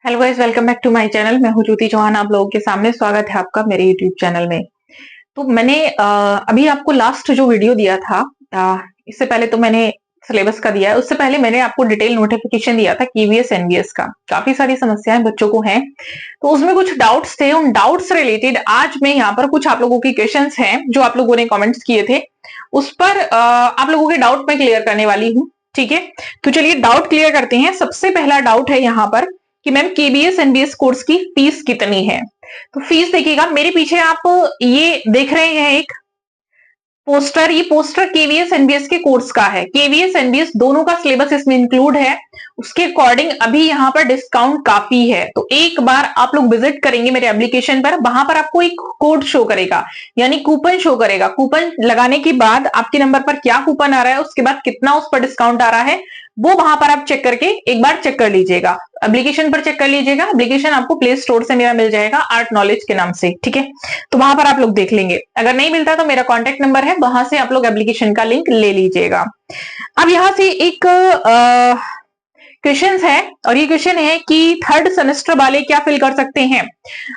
Hello guys, welcome back to my channel. मैं हूं ज्योति चौहान, आप लोगों के सामने स्वागत है आपका मेरे यूट्यूब चैनल में। तो मैंने अभी आपको लास्ट जो वीडियो दिया था, इससे पहले तो मैंने सिलेबस का दिया है, उससे पहले मैंने आपको डिटेल नोटिफिकेशन दिया था केवीएस एनबीएस का। काफी सारी समस्याएं बच्चों को हैं, तो उसमें कुछ डाउट्स थे। उन डाउट्स रिलेटेड आज मैं यहाँ पर कुछ आप लोगों की क्वेश्चंस हैं जो आप लोगों ने कमेंट्स किए थे, उस पर आप लोगों के डाउट मैं क्लियर करने वाली हूँ। ठीक है, तो चलिए डाउट क्लियर करते हैं। सबसे पहला डाउट है यहाँ पर कि मैम केबीएस एनबीएस कोर्स की फीस कितनी है। तो फीस देखिएगा, मेरे पीछे आप ये देख रहे हैं एक पोस्टर, ये पोस्टर केवीएस एनबीएस के कोर्स का है। केवीएस एनबीएस दोनों का सिलेबस इसमें इंक्लूड है। उसके अकॉर्डिंग अभी यहाँ पर डिस्काउंट काफी है, तो एक बार आप लोग विजिट करेंगे मेरे एप्लीकेशन पर, वहां पर आपको एक कोड शो करेगा, यानी कूपन शो करेगा। कूपन लगाने के बाद आपके नंबर पर क्या कूपन आ रहा है, उसके बाद कितना उस पर डिस्काउंट आ रहा है, वो वहां पर आप चेक करके एक बार चेक कर लीजिएगा। एप्लीकेशन पर चेक कर लीजिएगा। एप्लीकेशन आपको प्ले स्टोर से मेरा मिल जाएगा, आर्ट नॉलेज के नाम से। ठीक है, तो वहां पर आप लोग देख लेंगे। अगर नहीं मिलता तो मेरा कॉन्टेक्ट नंबर है, वहां से आप लोग एप्लीकेशन का लिंक ले लीजिएगा। अब यहां से एक क्वेश्चन है, और ये क्वेश्चन है कि थर्ड सेमेस्टर वाले क्या फिल कर सकते हैं।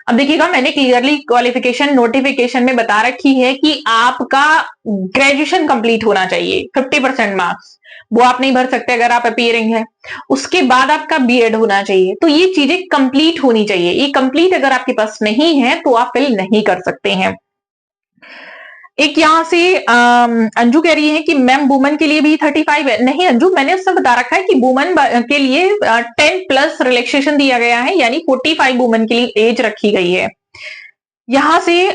अब देखिएगा, मैंने क्लियरली क्वालिफिकेशन नोटिफिकेशन में बता रखी है कि आपका ग्रेजुएशन कंप्लीट होना चाहिए। 50% मार्क्स वो आप नहीं भर सकते अगर आप अपीयरिंग है। उसके बाद आपका बीएड होना चाहिए, तो ये चीजें कंप्लीट होनी चाहिए। ये कंप्लीट अगर आपके पास नहीं है तो आप फिल नहीं कर सकते हैं। एक यहाँ से अंजू कह रही है कि मैम वुमन के लिए भी 35 है। नहीं अंजू, मैंने उससे बता रखा है कि वुमन के लिए 10+ रिलैक्सेशन दिया गया है, यानी 45 वुमन के लिए एज रखी गई है। यहाँ से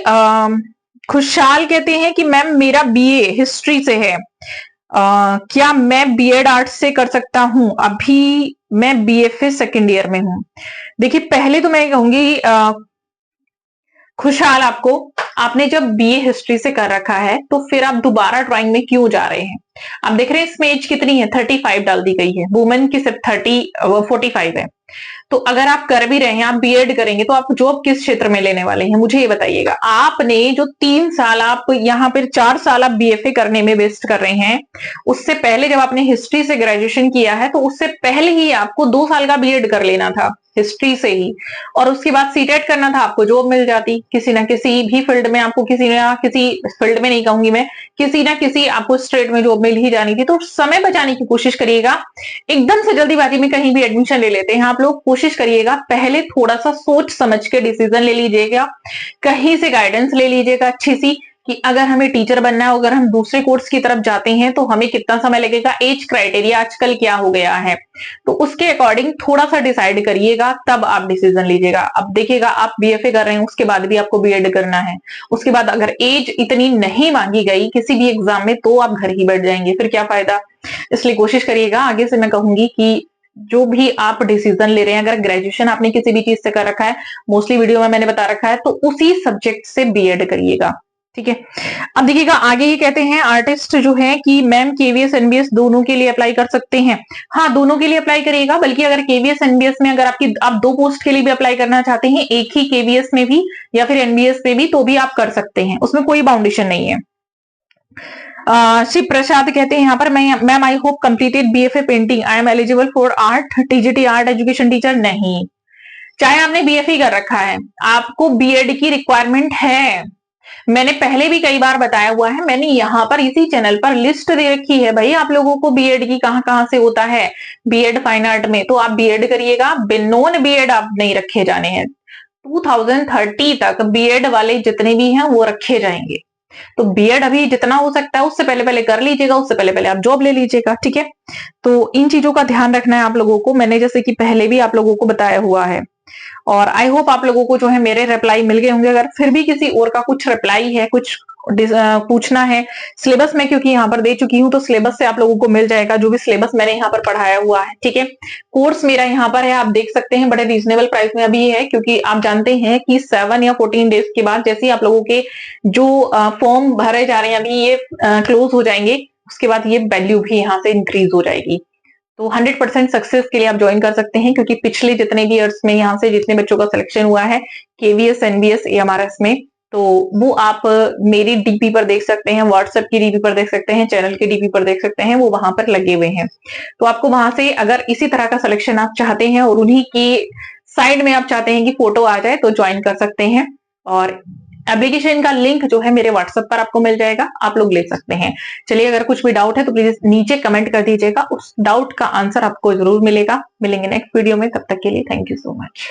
खुशहाल कहते हैं कि मैम मेरा बीए हिस्ट्री से है, क्या मैं बीएड आर्ट्स से कर सकता हूं। अभी मैं बीएफए सेकेंड ईयर में हूं। देखिए, पहले तो मैं कहूंगी खुशहाल, आपने जब बीए हिस्ट्री से कर रखा है तो फिर आप दोबारा ड्राइंग में क्यों जा रहे हैं। आप देख रहे हैं इसमें एज कितनी है, 35 डाल दी गई है। वुमेन की सिर्फ 45 है। तो अगर आप कर भी रहे हैं, आप बीएड करेंगे, तो आप जॉब किस क्षेत्र में लेने वाले हैं, मुझे ये बताइएगा। आपने जो 3 साल, आप यहाँ पर 4 साल आप बीएफए करने में वेस्ट कर रहे हैं, उससे पहले जब आपने हिस्ट्री से ग्रेजुएशन किया है तो उससे पहले ही आपको 2 साल का बीएड कर लेना था हिस्ट्री से ही, और उसके बाद सीटेट करना था, आपको जॉब मिल जाती किसी ना किसी भी फील्ड में। आपको किसी ना किसी फील्ड में नहीं कहूंगी मैं, किसी ना किसी आपको स्ट्रेट में जॉब मिल ही जानी थी। तो समय बचाने की कोशिश करिएगा। एकदम से जल्दीबाजी में कहीं भी एडमिशन ले लेते हैं आप लोग, कोशिश करिएगा पहले थोड़ा सा सोच समझ के डिसीजन ले लीजिएगा। कहीं से गाइडेंस ले लीजिएगा अच्छी सी, कि अगर हमें टीचर बनना है, अगर हम दूसरे कोर्स की तरफ जाते हैं तो हमें कितना समय लगेगा, एज क्राइटेरिया आजकल क्या हो गया है, तो उसके अकॉर्डिंग थोड़ा सा डिसाइड करिएगा, तब आप डिसीजन लीजिएगा। अब देखिएगा, आप बीएफए कर रहे हैं, उसके बाद भी आपको बीएड करना है, उसके बाद अगर एज इतनी नहीं मांगी गई किसी भी एग्जाम में तो आप घर ही बैठ जाएंगे, फिर क्या फायदा। इसलिए कोशिश करिएगा। आगे से मैं कहूंगी कि जो भी आप डिसीजन ले रहे हैं, अगर ग्रेजुएशन आपने किसी भी चीज से कर रखा है, मोस्टली वीडियो में मैंने बता रखा है, तो उसी सब्जेक्ट से बीएड करिएगा। ठीक है, अब देखिएगा आगे ये कहते हैं आर्टिस्ट जो है कि मैम केवीएस एनबीएस दोनों के लिए अप्लाई कर सकते हैं। हाँ, दोनों के लिए अप्लाई करिएगा। बल्कि अगर केवीएस एनबीएस में अगर आप 2 पोस्ट के लिए भी अप्लाई करना चाहते हैं, एक ही केवीएस में भी या फिर एनबीएस में भी, तो भी आप कर सकते हैं, उसमें कोई बाउंडेशन नहीं है। शिव प्रसाद कहते हैं यहाँ पर, ma'am I hope completed BFA painting, I am eligible for art TGT art education teacher. नहीं, चाहे आपने बीएफए कर रखा है, आपको बीएड की रिक्वायरमेंट है। मैंने पहले भी कई बार बताया हुआ है, मैंने यहाँ पर इसी चैनल पर लिस्ट दे रखी है भाई आप लोगों को बीएड की, कहां कहां से होता है बीएड फाइन आर्ट में, तो आप बीएड करिएगा। नॉन बीएड आप नहीं रखे जाने हैं। 2030 तक बीएड वाले जितने भी हैं वो रखे जाएंगे। तो बीएड अभी जितना हो सकता है उससे पहले पहले कर लीजिएगा, उससे पहले पहले आप जॉब ले लीजिएगा। ठीक है, तो इन चीजों का ध्यान रखना है आप लोगों को, मैंने जैसे कि पहले भी आप लोगों को बताया हुआ है। और आई होप आप लोगों को जो है मेरे रिप्लाई मिल गए होंगे। अगर फिर भी किसी और का कुछ रिप्लाई है, कुछ पूछना है, सिलेबस में क्योंकि यहाँ पर दे चुकी हूँ, तो सिलेबस से आप लोगों को मिल जाएगा जो भी सिलेबस मैंने यहाँ पर पढ़ाया हुआ है। ठीक है, कोर्स मेरा यहाँ पर है, आप देख सकते हैं, बड़े रीजनेबल प्राइस में अभी है, क्योंकि आप जानते हैं कि 7 या 14 डेज के बाद जैसे ही आप लोगों के जो फॉर्म भरे जा रहे हैं अभी ये क्लोज हो जाएंगे, उसके बाद ये वैल्यू भी यहाँ से इंक्रीज हो जाएगी। तो 100% सक्सेस के लिए आप ज्वाइन कर सकते हैं, क्योंकि पिछले जितने भी ईयर्स में यहाँ से जितने बच्चों का सिलेक्शन हुआ है केवीएस एनबीएस एएमआरएस में, तो वो आप मेरी डीपी पर देख सकते हैं, व्हाट्सएप की डीपी पर देख सकते हैं, चैनल की डीपी पर देख सकते हैं, वो वहां पर लगे हुए हैं। तो आपको वहां से अगर इसी तरह का सिलेक्शन आप चाहते हैं और उन्हीं की साइड में आप चाहते हैं कि फोटो आ जाए तो ज्वाइन कर सकते हैं, और एप्लीकेशन का लिंक जो है मेरे व्हाट्सएप पर आपको मिल जाएगा, आप लोग ले सकते हैं। चलिए, अगर कुछ भी डाउट है तो प्लीज नीचे कमेंट कर दीजिएगा, उस डाउट का आंसर आपको जरूर मिलेगा। मिलेंगे नेक्स्ट वीडियो में, तब तक के लिए थैंक यू सो मच।